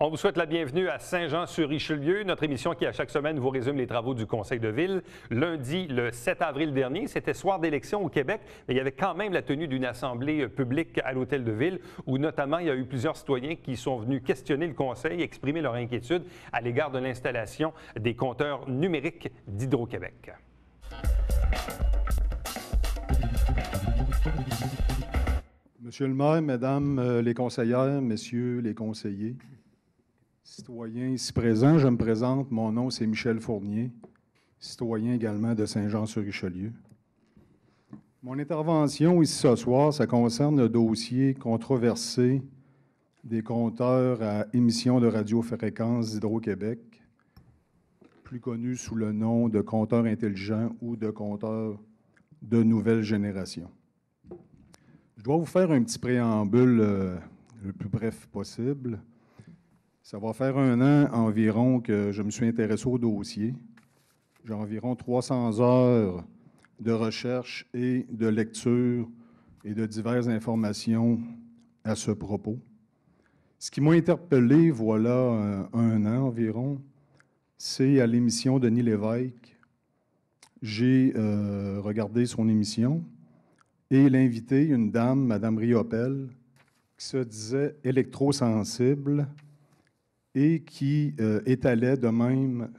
On vous souhaite la bienvenue à Saint-Jean-sur-Richelieu, notre émission qui, à chaque semaine, vous résume les travaux du Conseil de ville. Lundi, le 7 avril dernier, c'était soir d'élection au Québec, mais il y avait quand même la tenue d'une assemblée publique à l'Hôtel de Ville, où notamment il y a eu plusieurs citoyens qui sont venus questionner le Conseil, exprimer leur inquiétude à l'égard de l'installation des compteurs numériques d'Hydro-Québec. Monsieur le maire, mesdames les conseillères, messieurs les conseillers, citoyens ici présents, je me présente. Mon nom, c'est Michel Fournier, citoyen également de Saint-Jean-sur-Richelieu. Mon intervention ici ce soir, ça concerne le dossier controversé des compteurs à émission de radiofréquence d'Hydro-Québec, plus connu sous le nom de compteurs intelligents ou de compteurs de nouvelle génération. Je dois vous faire un petit préambule le plus bref possible. Ça va faire 1 an environ que je me suis intéressé au dossier. J'ai environ 300 heures de recherche et de lecture et de diverses informations à ce propos. Ce qui m'a interpellé, voilà 1 an environ, c'est à l'émission de Denis Lévesque. J'ai regardé son émission et il a invité une dame, Mme Riopelle, qui se disait électrosensible et qui étalait de même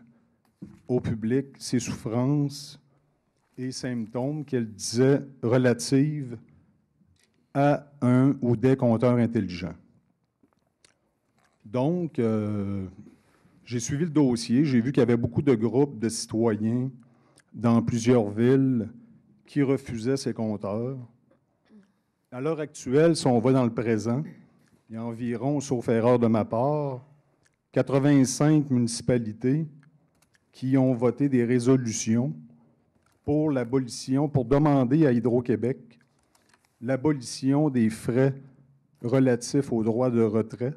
au public ses souffrances et symptômes qu'elle disait relatives à un ou des compteurs intelligents. Donc, j'ai suivi le dossier, j'ai vu qu'il y avait beaucoup de groupes de citoyens dans plusieurs villes qui refusaient ces compteurs. À l'heure actuelle, si on va dans le présent, il y a environ, sauf erreur de ma part, 85 municipalités qui ont voté des résolutions pour l'abolition, pour demander à Hydro-Québec l'abolition des frais relatifs aux droits de retrait,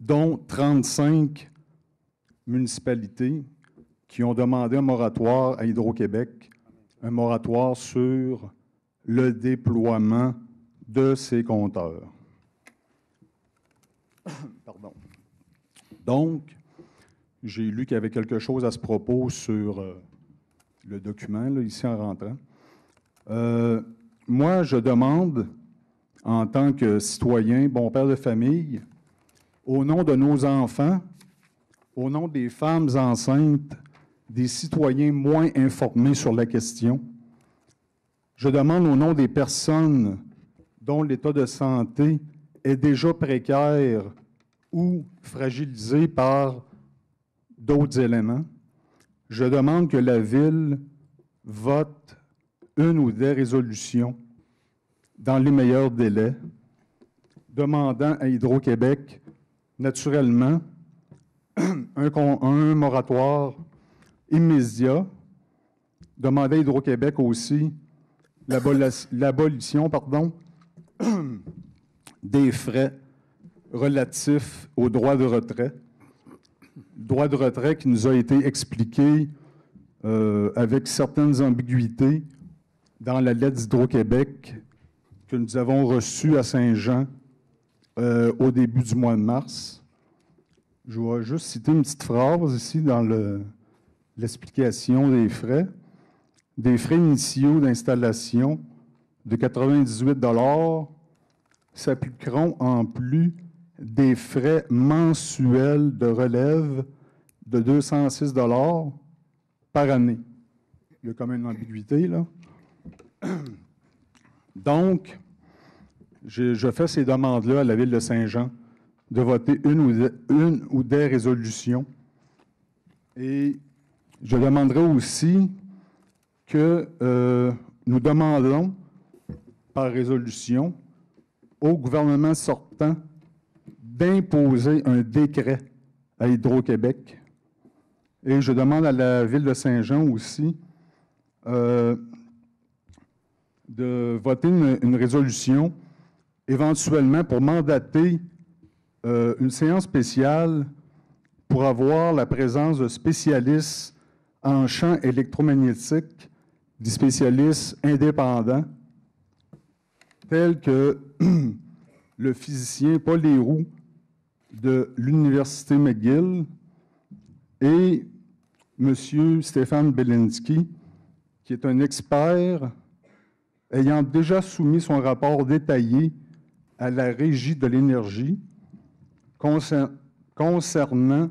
dont 35 municipalités qui ont demandé un moratoire à Hydro-Québec, un moratoire sur le déploiement de ces compteurs. Pardon. Donc, j'ai lu qu'il y avait quelque chose à ce propos sur le document, là, ici en rentrant. Moi, je demande, en tant que citoyen, bon père de famille, au nom de nos enfants, au nom des femmes enceintes, des citoyens moins informés sur la question, je demande au nom des personnes dont l'état de santé est déjà précaire ou fragilisé par d'autres éléments, je demande que la Ville vote une ou des résolutions dans les meilleurs délais, demandant à Hydro-Québec, naturellement, un moratoire immédiat, demander à Hydro-Québec aussi l'abolition des frais relatifs au droit de retrait. Droit de retrait qui nous a été expliqué avec certaines ambiguïtés dans la lettre d'Hydro-Québec que nous avons reçue à Saint-Jean au début du mois de mars. Je vais juste citer une petite phrase ici dans l'explication des frais. Des frais initiaux d'installation de 98 $ s'appliqueront en plus des frais mensuels de relève de 206 $ par année. Il y a quand même une ambiguïté, là. Donc, je fais ces demandes-là à la Ville de Saint-Jean de voter une ou des résolutions. Et je demanderai aussi que nous demandons par résolution au gouvernement sortant d'imposer un décret à Hydro-Québec. Et je demande à la Ville de Saint-Jean aussi de voter une résolution éventuellement pour mandater une séance spéciale pour avoir la présence de spécialistes en champ électromagnétique, des spécialistes indépendants, tels que le physicien Paul Leroux, de l'Université McGill, et M. Stéphane Belensky, qui est un expert ayant déjà soumis son rapport détaillé à la Régie de l'énergie concernant,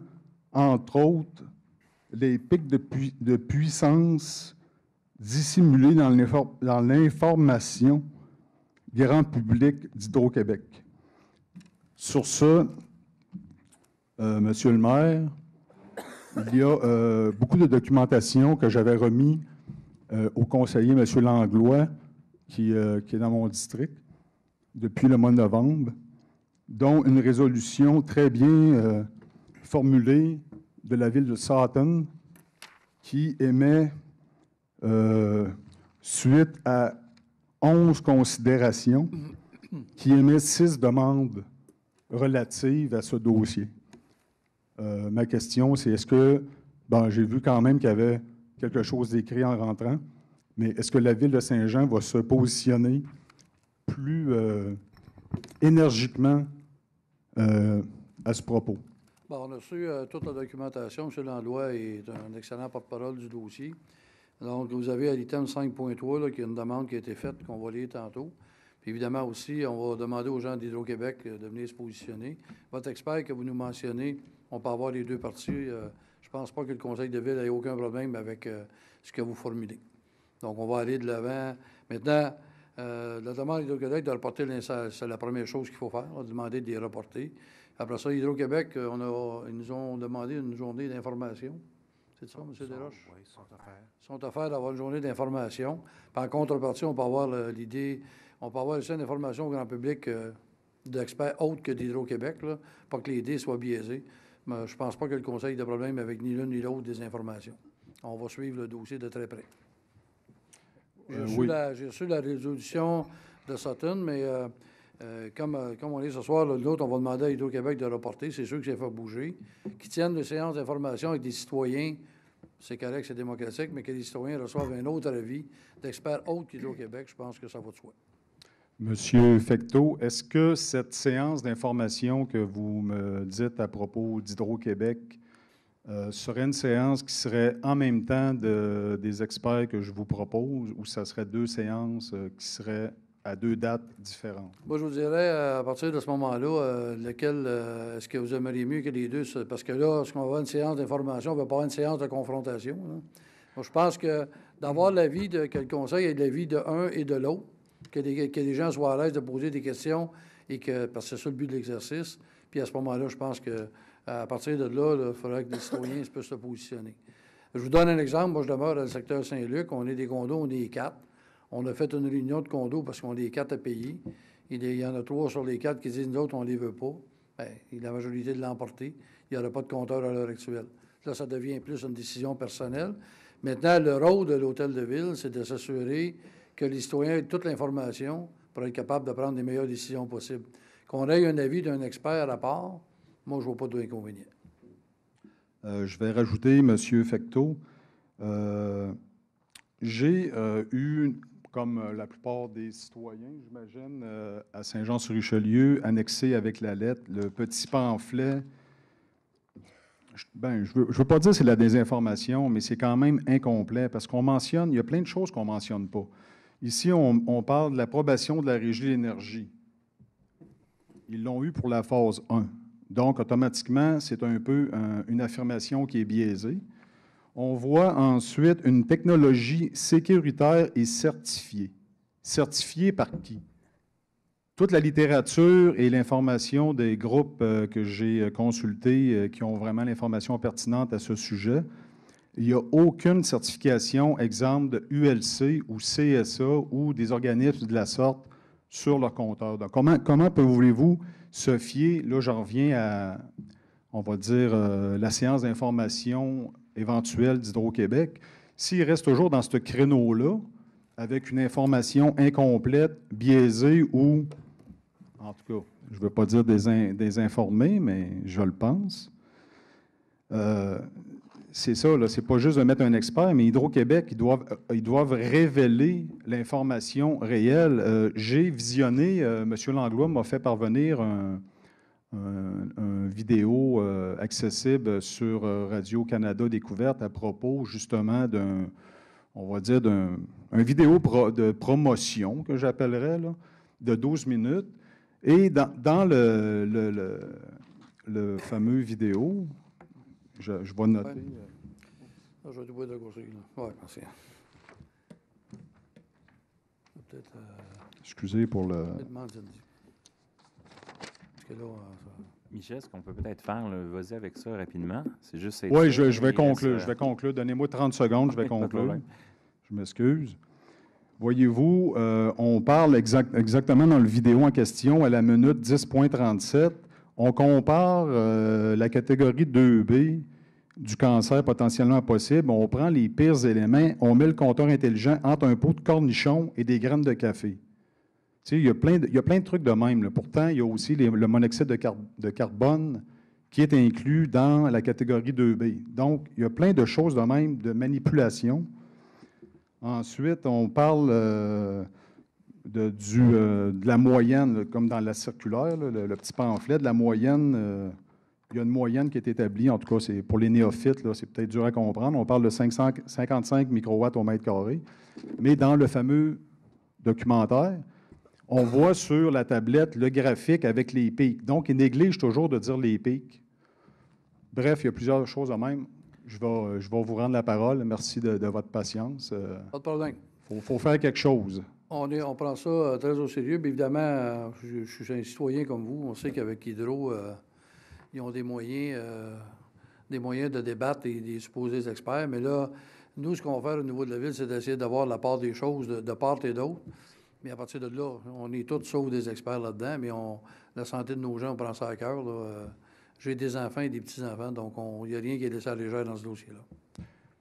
entre autres, les pics de puissance dissimulés dans l'information grand public d'Hydro-Québec. Sur ce, Monsieur le maire, il y a beaucoup de documentation que j'avais remis au conseiller, M. Langlois, qui est dans mon district, depuis le mois de novembre, dont une résolution très bien formulée de la ville de Sutton, qui émet, suite à 11 considérations, qui émet 6 demandes relatives à ce dossier. Ma question, c'est est-ce que, j'ai vu quand même qu'il y avait quelque chose d'écrit en rentrant, mais est-ce que la Ville de Saint-Jean va se positionner plus énergiquement à ce propos? Bon, on a reçu toute la documentation. M. Langlois est un excellent porte-parole du dossier. Donc, vous avez à l'item 5.3, qui est une demande qui a été faite, qu'on va lire tantôt. Puis évidemment aussi, on va demander aux gens d'Hydro-Québec de venir se positionner. Votre expert que vous nous mentionnez, on peut avoir les deux parties. Je ne pense pas que le Conseil de ville ait aucun problème avec ce que vous formulez. Donc, on va aller de l'avant. Maintenant, la demande d'Hydro-Québec de reporter, c'est la première chose qu'il faut faire, on va demander de les reporter. Après ça, Hydro-Québec, ils nous ont demandé une journée d'information. C'est ça, M. Desroches? Oui, ils sont offerts. Ils sont offerts d'avoir une journée d'information. Puis en contrepartie, on peut avoir l'idée, on peut avoir aussi une information au grand public d'experts autres que d'Hydro-Québec, pas que les dés soient biaisés. Mais je ne pense pas que le Conseil ait de problème avec ni l'une ni l'autre des informations. On va suivre le dossier de très près. J'ai reçu la résolution de Sutton, mais comme on est ce soir, l'autre, on va demander à Hydro-Québec de reporter. C'est sûr que ça fait bouger. Qu'ils tiennent des séances d'information avec des citoyens, c'est correct, c'est démocratique, mais que les citoyens reçoivent un autre avis d'experts autres qu'Hydro-Québec, je pense que ça va de soi. Monsieur Fecteau, est-ce que cette séance d'information que vous me dites à propos d'Hydro-Québec serait une séance qui serait en même temps des experts que je vous propose, ou ça serait deux séances qui seraient à deux dates différentes? Moi, je vous dirais, à partir de ce moment-là, lequel est-ce que vous aimeriez mieux que les deux? Parce que là, lorsqu'on va avoir une séance d'information, on ne va pas avoir une séance de confrontation. Donc, je pense que d'avoir l'avis que le Conseil ait l'avis de un et de l'autre, que les gens soient à l'aise de poser des questions, parce que c'est ça le but de l'exercice. Puis à ce moment-là, je pense qu'à partir de là, il faudrait que les citoyens puissent se positionner. Je vous donne un exemple. Moi, je demeure dans le secteur Saint-Luc. On est des condos, on est 4. On a fait une réunion de condos parce qu'on est 4 à payer. Il y en a 3 sur les 4 qui disent, nous autres, on ne les veut pas. Bien, la majorité de l'emporter. Il n'y aura pas de compteur à l'heure actuelle. Là, ça devient plus une décision personnelle. Maintenant, le rôle de l'hôtel de ville, c'est de s'assurer que les citoyens aient toute l'information pour être capables de prendre les meilleures décisions possibles. Qu'on ait un avis d'un expert à part, moi, je ne vois pas d'inconvénient. Je vais rajouter, M. Fecteau, j'ai eu, comme la plupart des citoyens, j'imagine, à Saint-Jean-sur-Richelieu, annexé avec la lettre, le petit pamphlet. Je veux pas dire que c'est de la désinformation, mais c'est quand même incomplet parce qu'on mentionne, il y a plein de choses qu'on ne mentionne pas. Ici, on parle de l'approbation de la Régie de l'énergie. Ils l'ont eu pour la phase 1. Donc, automatiquement, c'est un peu une affirmation qui est biaisée. On voit ensuite une technologie sécuritaire et certifiée. Certifiée par qui? Toute la littérature et l'information des groupes que j'ai consultés qui ont vraiment l'information pertinente à ce sujet, il n'y a aucune certification, exemple de ULC ou CSA ou des organismes de la sorte sur leur compteur. Donc, comment voulez-vous se fier? Là, j'en reviens à, on va dire, la séance d'information éventuelle d'Hydro-Québec. S'il reste toujours dans ce créneau-là, avec une information incomplète, biaisée ou, en tout cas, je ne veux pas dire désinformée, mais je le pense, c'est ça, là, c'est pas juste de mettre un expert, mais Hydro-Québec, ils doivent révéler l'information réelle. J'ai visionné, M. Langlois m'a fait parvenir un vidéo accessible sur Radio-Canada Découverte à propos justement on va dire un vidéo de promotion que j'appellerais, là, de 12 minutes. Et dans le fameux vidéo, je vais noter. Je vais débrouiller de côté. Oui, merci. Peut-être. Excusez pour le. Parce que là, Michel, ce qu'on peut peut-être faire, là, vas-y avec ça rapidement. C'est juste. Oui, je vais conclure. Je vais conclure. Donnez-moi 30 secondes, je vais conclure. Je m'excuse. Voyez-vous, on parle exactement dans le vidéo en question, à la minute 10.37, on compare la catégorie 2B du cancer potentiellement possible. On prend les pires éléments, on met le compteur intelligent entre un pot de cornichon et des graines de café. Tu sais, il y a plein de trucs de même, là. Pourtant, il y a aussi le monoxyde de carbone qui est inclus dans la catégorie 2B. Donc, il y a plein de choses de même, de manipulation. Ensuite, on parle de la moyenne, là, comme dans la circulaire, là, le petit pamphlet, de la moyenne. Il y a une moyenne qui est établie, en tout cas, c'est pour les néophytes, là, c'est peut-être dur à comprendre. On parle de 55 microwatts au mètre carré. Mais dans le fameux documentaire, on voit sur la tablette le graphique avec les pics. Donc, il néglige toujours de dire les pics. Bref, il y a plusieurs choses de même. Je vais vous rendre la parole. Merci de votre patience. pas de problème. Il faut faire quelque chose. On prend ça très au sérieux. Bien évidemment, je suis un citoyen comme vous. On sait qu'avec Hydro, ils ont des moyens de débattre et des supposés experts. Mais là, nous, ce qu'on va faire au niveau de la Ville, c'est d'essayer d'avoir la part des choses de part et d'autre. Mais à partir de là, on est tous sauf des experts là-dedans, mais la santé de nos gens, on prend ça à cœur. J'ai des enfants et des petits-enfants, donc il n'y a rien qui est laissé à la légère dans ce dossier-là.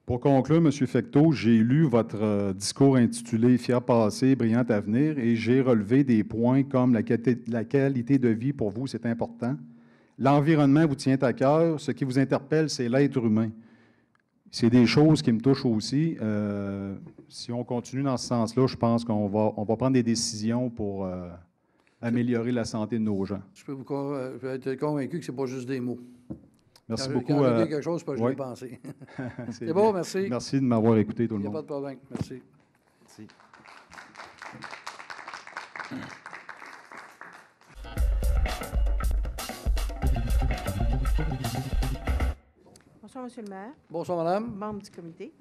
Pour conclure, M. Fecteau, j'ai lu votre discours intitulé « Fier passé, brillant avenir » et j'ai relevé des points comme la qualité de vie pour vous, c'est important. L'environnement vous tient à cœur. Ce qui vous interpelle, c'est l'être humain. C'est des choses qui me touchent aussi. Si on continue dans ce sens-là, je pense qu'on va prendre des décisions pour améliorer la santé de nos gens. Je peux être convaincu que ce n'est pas juste des mots. Merci beaucoup. Quand je dis quelque chose, c'est parce que je l'ai pensé. C'est bon, merci. Merci de m'avoir écouté, tout le monde. Il n'y a pas de problème. Merci. Merci. Bonsoir, Monsieur le maire. Bonsoir, madame. Membre du comité,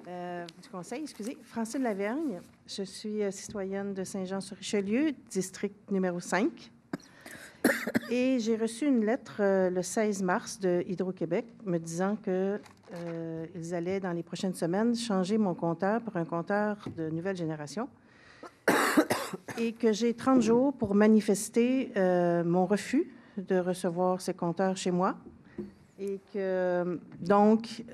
du conseil, excusez. Francine Lavergne. Je suis citoyenne de Saint-Jean-sur-Richelieu, district numéro 5. Et j'ai reçu une lettre le 16 mars de Hydro-Québec me disant qu'ils allaient, dans les prochaines semaines, changer mon compteur pour un compteur de nouvelle génération et que j'ai 30 jours pour manifester mon refus de recevoir ces compteurs chez moi et que, donc,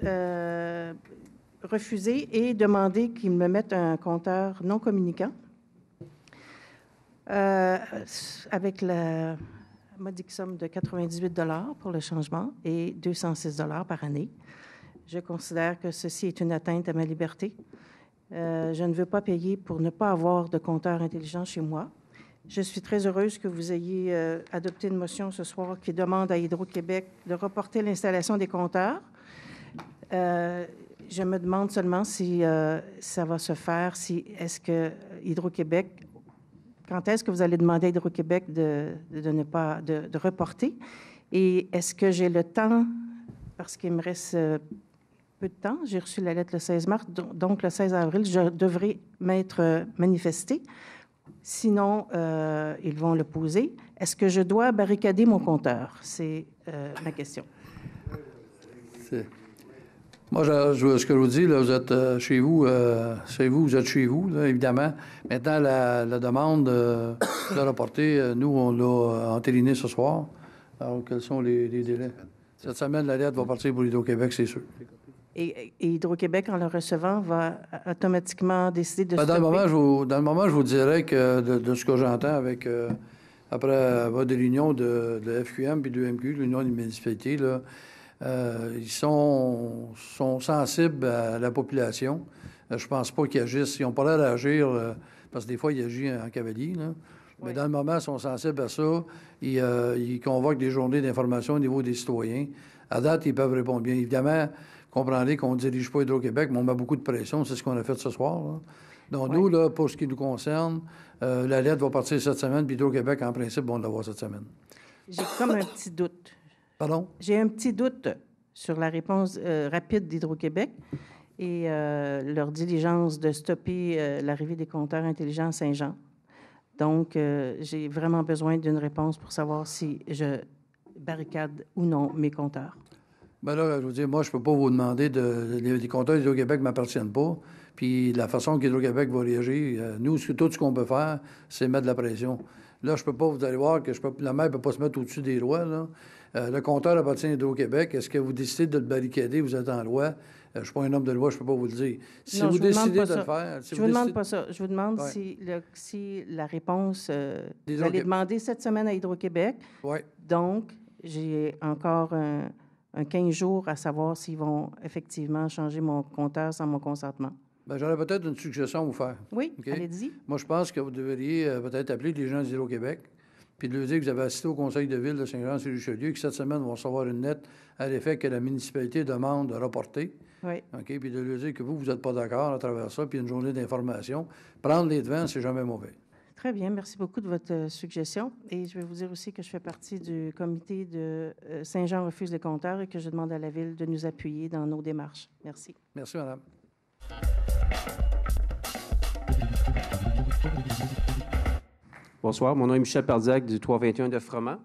refuser et demander qu'ils me mettent un compteur non communicant avec la modique somme de 98 $ pour le changement et 206 $ par année. Je considère que ceci est une atteinte à ma liberté. Je ne veux pas payer pour ne pas avoir de compteur intelligent chez moi. Je suis très heureuse que vous ayez adopté une motion ce soir qui demande à Hydro-Québec de reporter l'installation des compteurs. Je me demande seulement si ça va se faire, est-ce que Hydro-Québec, quand est-ce que vous allez demander à Hydro-Québec de reporter? Et est-ce que j'ai le temps, parce qu'il me reste peu de temps, j'ai reçu la lettre le 16 mars, donc le 16 avril, je devrais m'être manifestée. Sinon, ils vont le poser. Est-ce que je dois barricader mon compteur? C'est ma question. Moi, ce que je vous dis, là, vous êtes chez vous, vous êtes chez vous, là, évidemment. Maintenant, la demande de reporter, nous, on l'a entériné ce soir. Alors, quels sont les délais? Cette semaine, la lettre va partir pour Hydro-Québec, c'est sûr. Et Hydro-Québec, en le recevant, va automatiquement décider de stopper? Dans le moment, je vous dirais que de ce que j'entends après votre réunion de FQM et de l'UMQ, l'Union des municipalités, là, ils sont sensibles à la population. Je pense pas qu'ils agissent. Ils n'ont pas l'air d'agir, parce que des fois, ils agissent en cavalier, là. Mais dans le moment, ils sont sensibles à ça. Ils convoquent des journées d'information au niveau des citoyens. À date, ils peuvent répondre bien. Évidemment, vous comprendrez qu'on ne dirige pas Hydro-Québec, mais on met beaucoup de pression. C'est ce qu'on a fait ce soir, là. Donc, nous, là, pour ce qui nous concerne, la lettre va partir cette semaine, puis Hydro-Québec, en principe, vont l'avoir cette semaine. J'ai comme un petit doute. Pardon? J'ai un petit doute sur la réponse rapide d'Hydro-Québec et leur diligence de stopper l'arrivée des compteurs intelligents à Saint-Jean. Donc, j'ai vraiment besoin d'une réponse pour savoir si je barricade ou non mes compteurs. Bien là, je veux dire, moi, je ne peux pas vous demander les compteurs d'Hydro-Québec ne m'appartiennent pas. Puis la façon qu'Hydro-Québec va réagir, nous, tout ce qu'on peut faire, c'est mettre de la pression. Là, je ne peux pas, vous allez voir que la maire ne peut pas se mettre au-dessus des lois, là. Le compteur appartient à Hydro-Québec. Est-ce que vous décidez de le barricader, vous êtes en loi? Je ne suis pas un homme de loi, je ne peux pas vous le dire. Si Non, vous je vous demande décidez pas de ça. le faire... Je ne vous demande pas ça. Je vous demande si la réponse... vous allez demander cette semaine à Hydro-Québec. Oui. Donc, j'ai encore un 15 jours à savoir s'ils vont effectivement changer mon compteur sans mon consentement. Bien, j'aurais peut-être une suggestion à vous faire. Oui, OK? allez-y. Moi, je pense que vous devriez peut-être appeler les gens d'Hydro-Québec puis de leur dire que vous avez assisté au conseil de ville de Saint-Jean-sur-Richelieu, que cette semaine, vont recevoir une lettre à l'effet que la municipalité demande de reporter. Oui. OK? Puis de leur dire que vous n'êtes pas d'accord à travers ça, puis une journée d'information. Prendre les devants, c'est jamais mauvais. Très bien. Merci beaucoup de votre suggestion. Et je vais vous dire aussi que je fais partie du comité de Saint-Jean refuse les compteurs et que je demande à la Ville de nous appuyer dans nos démarches. Merci. Merci, madame. Bonsoir, mon nom est Michel Pardiac du 321 de Froment.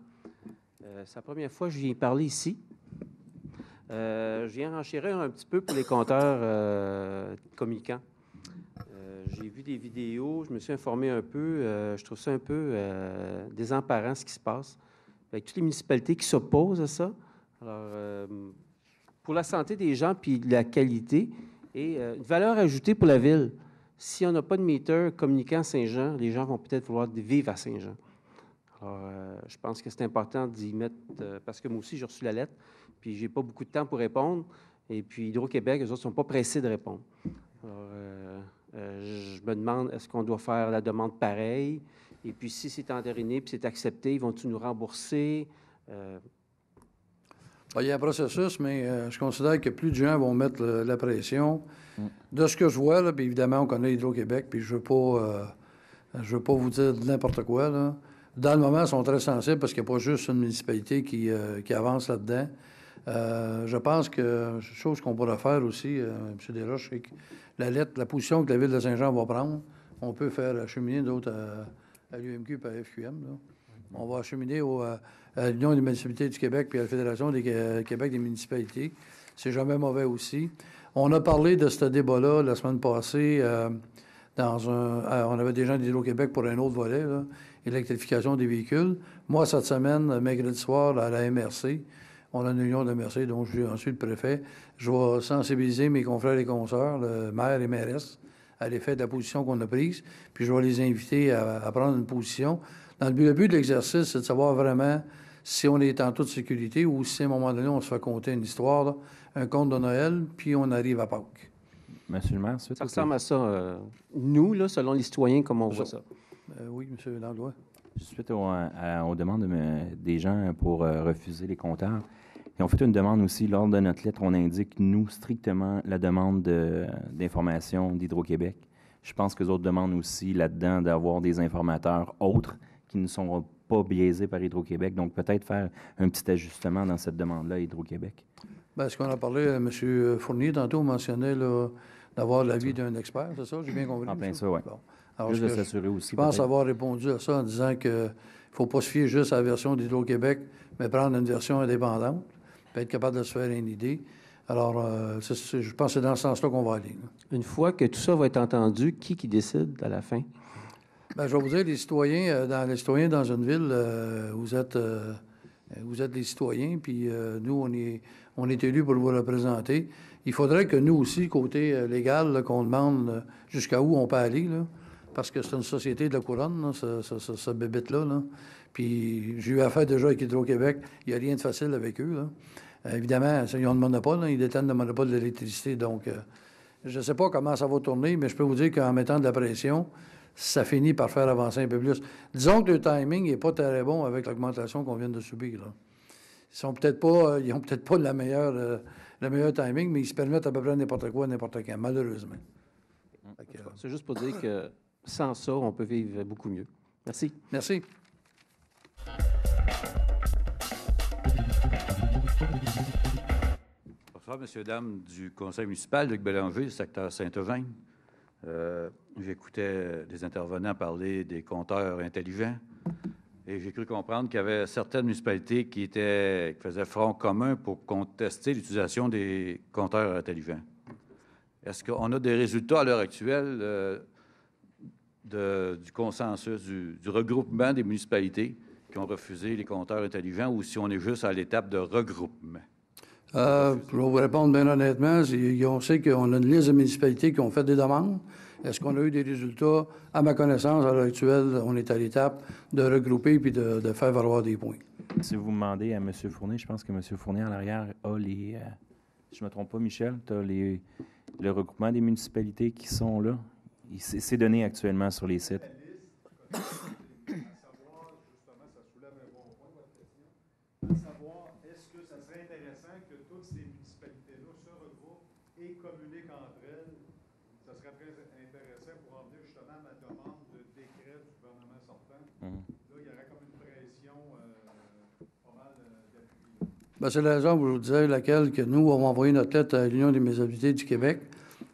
C'est la première fois que je viens parler ici. Je viens renchérir un petit peu pour les compteurs communicants. J'ai vu des vidéos, je me suis informé un peu. Je trouve ça un peu désemparant ce qui se passe. Avec toutes les municipalités qui s'opposent à ça. Alors, pour la santé des gens puis la qualité et une valeur ajoutée pour la ville. Si on n'a pas de meter communiquant à Saint-Jean, les gens vont peut-être vouloir vivre à Saint-Jean. Alors, je pense que c'est important d'y mettre, parce que moi aussi, j'ai reçu la lettre, puis j'ai pas beaucoup de temps pour répondre. Et puis Hydro-Québec, eux autres, ne sont pas pressés de répondre. Alors, je me demande, est-ce qu'on doit faire la demande pareille? Et puis, si c'est entériné puis c'est accepté, vont-ils nous rembourser? Il y a un processus, mais je considère que plus de gens vont mettre la pression. De ce que je vois, là, puis évidemment, on connaît Hydro-Québec, puis je veux pas vous dire n'importe quoi, là. Dans le moment, ils sont très sensibles parce qu'il n'y a pas juste une municipalité qui avance là-dedans. Je pense que chose qu'on pourrait faire aussi, M. Desroches, c'est que la position que la Ville de Saint-Jean va prendre, on peut faire acheminer d'autres à l'UMQ et à FQM, là. On va acheminer à l'Union des municipalités du Québec puis à la Fédération des Québec des municipalités. C'est jamais mauvais aussi. On a parlé de ce débat-là la semaine passée on avait des gens d'Hydro-Québec pour un autre volet, là, électrification des véhicules. Moi, cette semaine, mercredi soir, à la MRC, on a une réunion de la MRC, dont je suis ensuite le préfet. Je vais sensibiliser mes confrères et consoeurs, le maire et mairesse, à l'effet de la position qu'on a prise, puis je vais les inviter à prendre une position. Le but de l'exercice, c'est de savoir vraiment si on est en toute sécurité ou si, à un moment donné, on se fait conter une histoire, là, un conte de Noël, puis on arrive à Pâques. Monsieur le maire, suite Ça ressemble à ça, nous, là, selon les citoyens, comment on voit ça. Oui, M. Langlois. suite aux demandes des gens pour refuser les compteurs, ils ont fait une demande aussi. Lors de notre lettre, on indique, nous, strictement la demande d'information d'Hydro-Québec. Je pense que les autres demandent aussi là-dedans d'avoir des informateurs autres qui ne sont pas biaisés par Hydro-Québec. Donc, peut-être faire un petit ajustement dans cette demande-là à Hydro-Québec. Bien, ce qu'on a parlé à M. Fournier, tantôt, on mentionnait d'avoir l'avis d'un expert, c'est ça? J'ai bien compris. En plein ça, oui. Bon. Alors, Juste de s'assurer aussi. Je pense avoir répondu à ça en disant qu'il ne faut pas se fier juste à la version d'Hydro-Québec, mais prendre une version indépendante, puis être capable de se faire une idée. Alors, je pense que c'est dans ce sens-là qu'on va aller. Là. Une fois que tout ça va être entendu, qui décide à la fin? Bien, je vais vous dire, les citoyens dans une ville, vous êtes les citoyens, puis nous, on est élus pour vous représenter. Il faudrait que nous aussi, côté légal, là, qu'on demande jusqu'à où on peut aller, là, parce que c'est une société de la couronne, là, ce bébête-là. Là. Puis j'ai eu affaire déjà avec Hydro-Québec. Il n'y a rien de facile avec eux. Là. Évidemment, ils ont le monopole. Là, ils détiennent le monopole de l'électricité. Donc, je ne sais pas comment ça va tourner, mais je peux vous dire qu'en mettant de la pression, ça finit par faire avancer un peu plus. Disons que le timing n'est pas très bon avec l'augmentation qu'on vient de subir, là. Ils n'ont peut-être pas le meilleur timing, mais ils se permettent à peu près n'importe quoi, n'importe quand, malheureusement. C'est juste pour dire que sans ça, on peut vivre beaucoup mieux. Merci. Merci. Bonsoir, messieurs, dames du conseil municipal, Luc Bélanger, secteur Saint-Eugène. J'écoutais des intervenants parler des compteurs intelligents et j'ai cru comprendre qu'il y avait certaines municipalités qui faisaient front commun pour contester l'utilisation des compteurs intelligents. Est-ce qu'on a des résultats à l'heure actuelle du consensus, du regroupement des municipalités qui ont refusé les compteurs intelligents ou si on est juste à l'étape de regroupement? Je vais vous répondre bien honnêtement. On sait qu'on a une liste de municipalités qui ont fait des demandes. Est-ce qu'on a eu des résultats? À ma connaissance, à l'heure actuelle, on est à l'étape de regrouper puis de faire valoir des points. Si vous demandez à M. Fournier, je pense que M. Fournier, en arrière, a les... si je ne me trompe pas, Michel, tu as le regroupement des municipalités qui sont là. C'est donné actuellement sur les sites. Bien, c'est la raison, je vous disais, laquelle que nous, on va envoyer notre lettre à l'Union des municipalités du Québec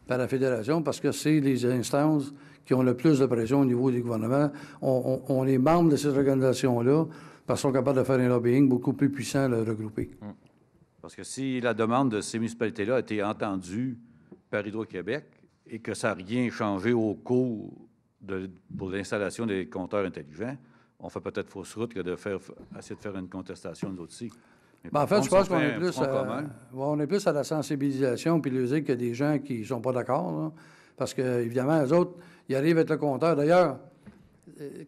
par la Fédération, parce que c'est les instances qui ont le plus de pression au niveau du gouvernement. On est membres de cette organisation-là, parce qu'ils sont capables de faire un lobbying beaucoup plus puissant à le regrouper. Parce que si la demande de ces municipalités-là a été entendue par Hydro-Québec et que ça n'a rien changé au cours pour l'installation des compteurs intelligents, on fait peut-être fausse route que essayer de faire une contestation, nous aussi. Bien, en fait, je pense qu'on est plus à la sensibilisation puis leur dire qu'il y a des gens qui ne sont pas d'accord, là, parce que évidemment, les autres, ils arrivent avec le compteur. D'ailleurs,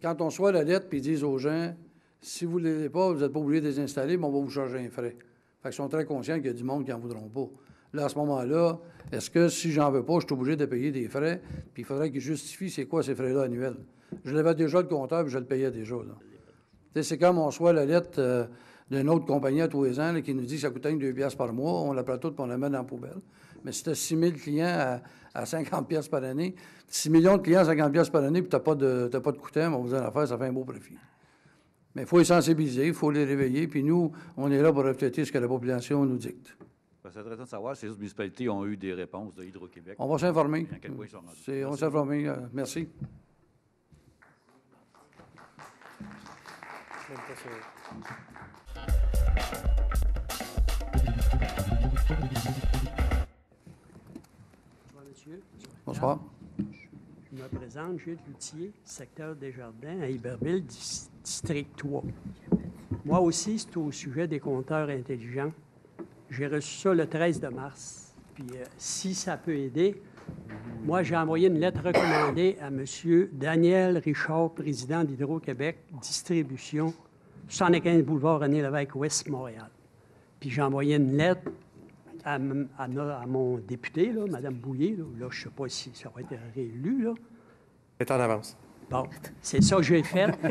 quand on reçoit la lettre puis ils disent aux gens, si vous ne les pas, vous n'êtes pas obligé de les installer, mais on va vous charger un frais. Fait qu'ils sont très conscients qu'il y a du monde qui n'en voudront pas. Là, à ce moment-là, est-ce que si j'en veux pas, je suis obligé de payer des frais, puis il faudrait qu'ils justifient c'est quoi ces frais-là annuels? Je l'avais déjà le compteur, puis je le payais déjà, là. C'est comme on reçoit la lettre d'une autre compagnie à tous les ans là, qui nous dit que ça coûte 2 piastres par mois, on la prend toute et on la met dans la poubelle. Mais si tu as 6 000 clients à 50 piastres par année, 6 millions de clients à 50 piastres par année, puis tu n'as pas de coûtant, on va vous dire l'affaire, ça fait un beau profit. Mais il faut les sensibiliser, il faut les réveiller, puis nous, on est là pour refléter ce que la population nous dicte. C'est intéressant de savoir si les autres municipalités ont eu des réponses de Hydro-Québec. On va s'informer. À quel point ils sont rendus. On va s'informer. Merci. Bonsoir, monsieur. Bonsoir. Je me présente, Gilles Loutier, secteur Desjardins, à Iberville, district 3. Moi aussi, c'est au sujet des compteurs intelligents. J'ai reçu ça le 13 de mars. Puis, si ça peut aider, moi, j'ai envoyé une lettre recommandée à M. Daniel Richard, président d'Hydro-Québec, distribution, 75 boulevard René-Lévesque, Ouest, Montréal. Puis, j'ai envoyé une lettre à mon député, là, Mme Bouillet. Là, je ne sais pas si ça va être réélu. Là. C'est en avance. Bon, c'est ça que j'ai fait, mais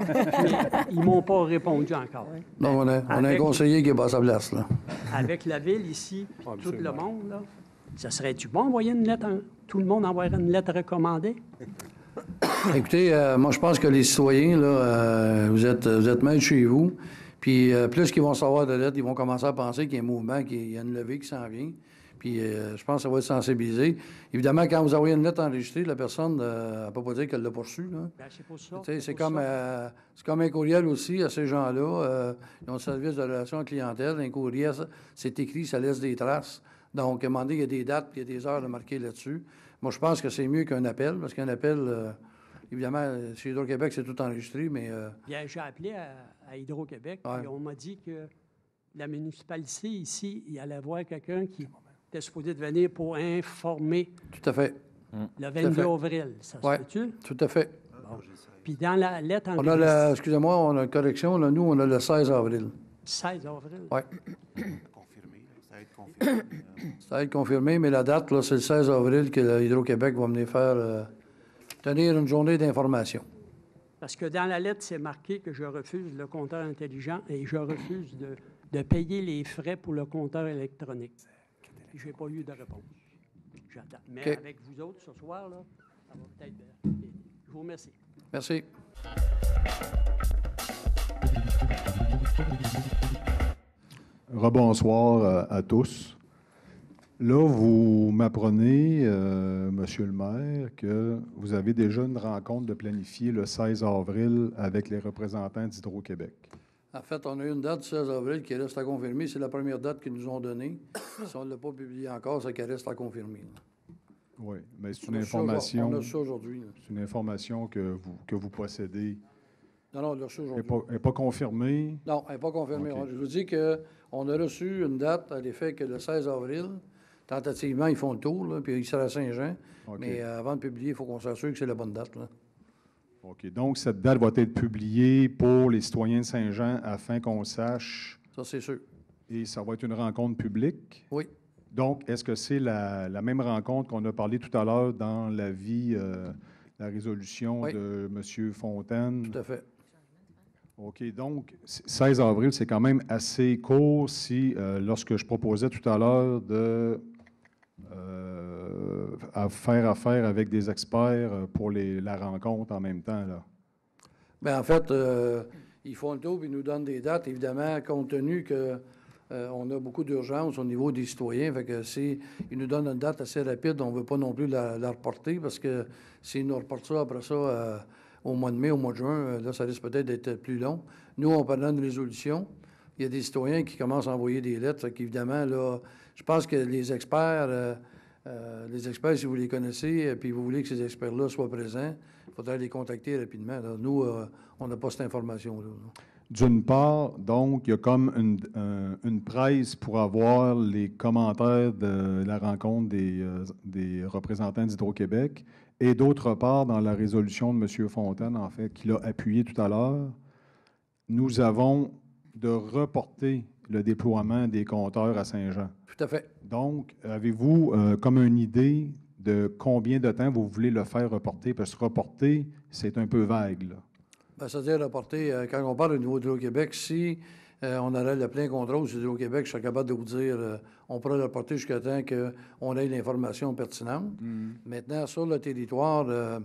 ils ne m'ont pas répondu encore. Non, on a un conseiller qui est pas à sa place, là. Avec la ville ici, tout le monde, là, ça serait-tu bon envoyer une lettre? Tout le monde envoierait une lettre recommandée? Écoutez, moi, je pense que les citoyens, là, vous êtes maîtres chez vous. Puis, plus qu'ils vont savoir de lettres, ils vont commencer à penser qu'il y a un mouvement, qu'il y a une levée qui s'en vient. Puis, je pense que ça va être sensibilisé. Évidemment, quand vous envoyez une lettre enregistrée, la personne ne peut pas dire qu'elle l'a pas reçue. Bien, c'est pour ça. C'est comme un courriel aussi à ces gens-là. Ils ont le service de relation à clientèle. Un courriel, c'est écrit, ça laisse des traces. Donc, à un moment donné, il y a des dates puis il y a des heures de marquer là-dessus. Moi, je pense que c'est mieux qu'un appel, parce qu'un appel, évidemment, chez Hydro-Québec, c'est tout enregistré, mais... Bien, j'ai appelé à Hydro-Québec, et on m'a dit que la municipalité ici, il allait voir quelqu'un qui était supposé de venir pour informer. Tout à fait. Le 22 avril, ça se fait-tu? Tout à fait. Bon. Puis dans la lettre en excusez-moi, on a une correction. Là, nous, on a le 16 avril. 16 avril? Oui. Confirmé, ça va être confirmé. Ça va être confirmé, mais la date, là, c'est le 16 avril que Hydro-Québec va venir faire tenir une journée d'information. Parce que dans la lettre, c'est marqué que je refuse le compteur intelligent et je refuse de payer les frais pour le compteur électronique. Je n'ai pas eu de réponse. J'attends. Mais OK. avec vous autres, ce soir, là, ça va peut-être aider. Je vous remercie. Merci. Rebonsoir à tous. Là, vous m'apprenez, Monsieur le maire, que vous avez déjà une rencontre de planifier le 16 avril avec les représentants d'Hydro-Québec. En fait, on a eu une date du 16 avril qui reste à confirmer. C'est la première date qu'ils nous ont donnée. Si on ne l'a pas publiée encore, c'est qu'elle reste à confirmer. Oui, mais c'est une On a information. reçu ça aujourd'hui. Là. C'est une information que vous possédez. Non, on l'a reçu Elle aujourd'hui. n'est pas confirmée. Non, elle n'est pas confirmée. OK. Je vous dis qu'on a reçu une date à l'effet que le 16 avril, tentativement, ils font le tour, là, puis ils seront à Saint-Jean. OK. Mais avant de publier, il faut qu'on s'assure que c'est la bonne date. Là. OK. Donc, cette date va être publiée pour les citoyens de Saint-Jean afin qu'on sache. Ça, c'est sûr. Et ça va être une rencontre publique. Oui. Donc, est-ce que c'est la même rencontre qu'on a parlé tout à l'heure dans l'avis, la résolution Oui. de M. Fontaine? Tout à fait. OK. Donc, 16 avril, c'est quand même assez court si, lorsque je proposais tout à l'heure de faire affaire avec des experts pour la rencontre en même temps, là. Bien, en fait, ils font le tour et ils nous donnent des dates, évidemment, compte tenu que on a beaucoup d'urgence au niveau des citoyens. Fait que si ils nous donnent une date assez rapide, on ne veut pas non plus la reporter parce que s'ils nous reportent ça après ça au mois de mai, au mois de juin, là, ça risque peut-être d'être plus long. Nous, on parle d'une résolution. Il y a des citoyens qui commencent à envoyer des lettres. Fait qu'évidemment, là, je pense que les experts, si vous les connaissez, puis vous voulez que ces experts-là soient présents, il faudrait les contacter rapidement. Là. Nous, on n'a pas cette information-là. D'une part, donc, il y a comme une presse pour avoir les commentaires de la rencontre des représentants d'Hydro-Québec. Et d'autre part, dans la résolution de M. Fontaine, en fait, qu'il a appuyé tout à l'heure, nous avons de reporter le déploiement des compteurs à Saint-Jean. Tout à fait. Donc, avez-vous comme une idée de combien de temps vous voulez le faire reporter? Parce que reporter, c'est un peu vague, là. Bien, c'est-à-dire reporter, quand on parle au niveau d'Hydro-Québec, si on aurait le plein contrôle sur Hydro-Québec, je serais capable de vous dire, on pourrait le reporter jusqu'à temps qu'on ait l'information pertinente. Maintenant, sur le territoire, là,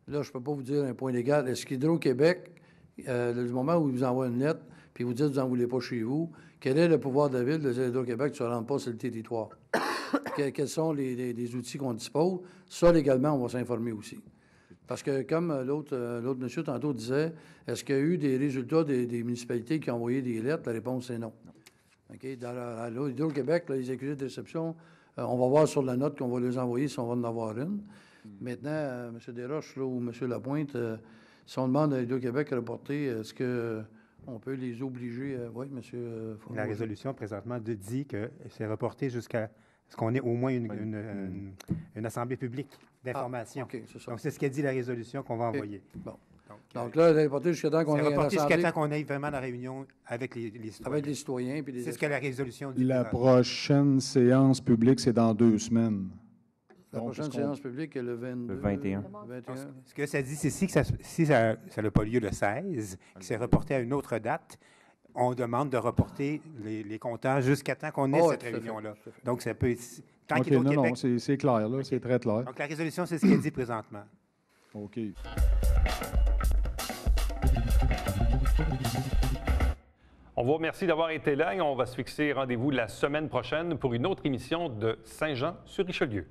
je ne peux pas vous dire un point légal. Est-ce qu'Hydro-Québec, du moment où ils vous envoient une lettre, puis vous dites que vous n'en voulez pas chez vous, quel est le pouvoir de la Ville de dire Hydro-Québec, tu ne rentres pas sur le territoire? Quels sont les outils qu'on dispose? Ça, légalement, on va s'informer aussi. Parce que, comme l'autre monsieur tantôt disait, est-ce qu'il y a eu des résultats des municipalités qui ont envoyé des lettres? La réponse, c'est non. OK? Dans Hydro-Québec, les accusés de réception, on va voir sur la note qu'on va les envoyer si on va en avoir une. Maintenant, M. Desroches là, ou M. Lapointe, si on demande à Hydro-Québec de reporter, est-ce qu'on peut les obliger? Oui, M. La résolution, présentement, dit que c'est reporté jusqu'à ce qu'on ait au moins une assemblée publique d'information. OK, c'est ça. Donc, c'est ce qu'a dit la résolution qu'on va envoyer. Bon. Donc là, c'est reporté jusqu'à temps qu'on ait C'est une reporté jusqu'à assemblée temps qu'on ait vraiment la réunion avec les citoyens. avec les citoyens. Puis C'est ce que la résolution dit. La prochaine séance publique, c'est dans 2 semaines. La Donc, prochaine est-ce qu'on- séance publique est le 22... Le 21. 21. Ce que ça dit, c'est si ça n'a pas lieu le 16, que c'est reporté à une autre date, on demande de reporter les compteurs jusqu'à temps qu'on ait Oh, cette tout à fait, réunion-là. tout à fait. Donc, ça peut être... Tant OK, qu'Hydro-Québec... non, c'est clair, là, c'est très clair. Donc, la résolution, c'est ce qu'elle dit présentement. OK. On vous remercie d'avoir été là et on va se fixer rendez-vous la semaine prochaine pour une autre émission de Saint-Jean-sur-Richelieu.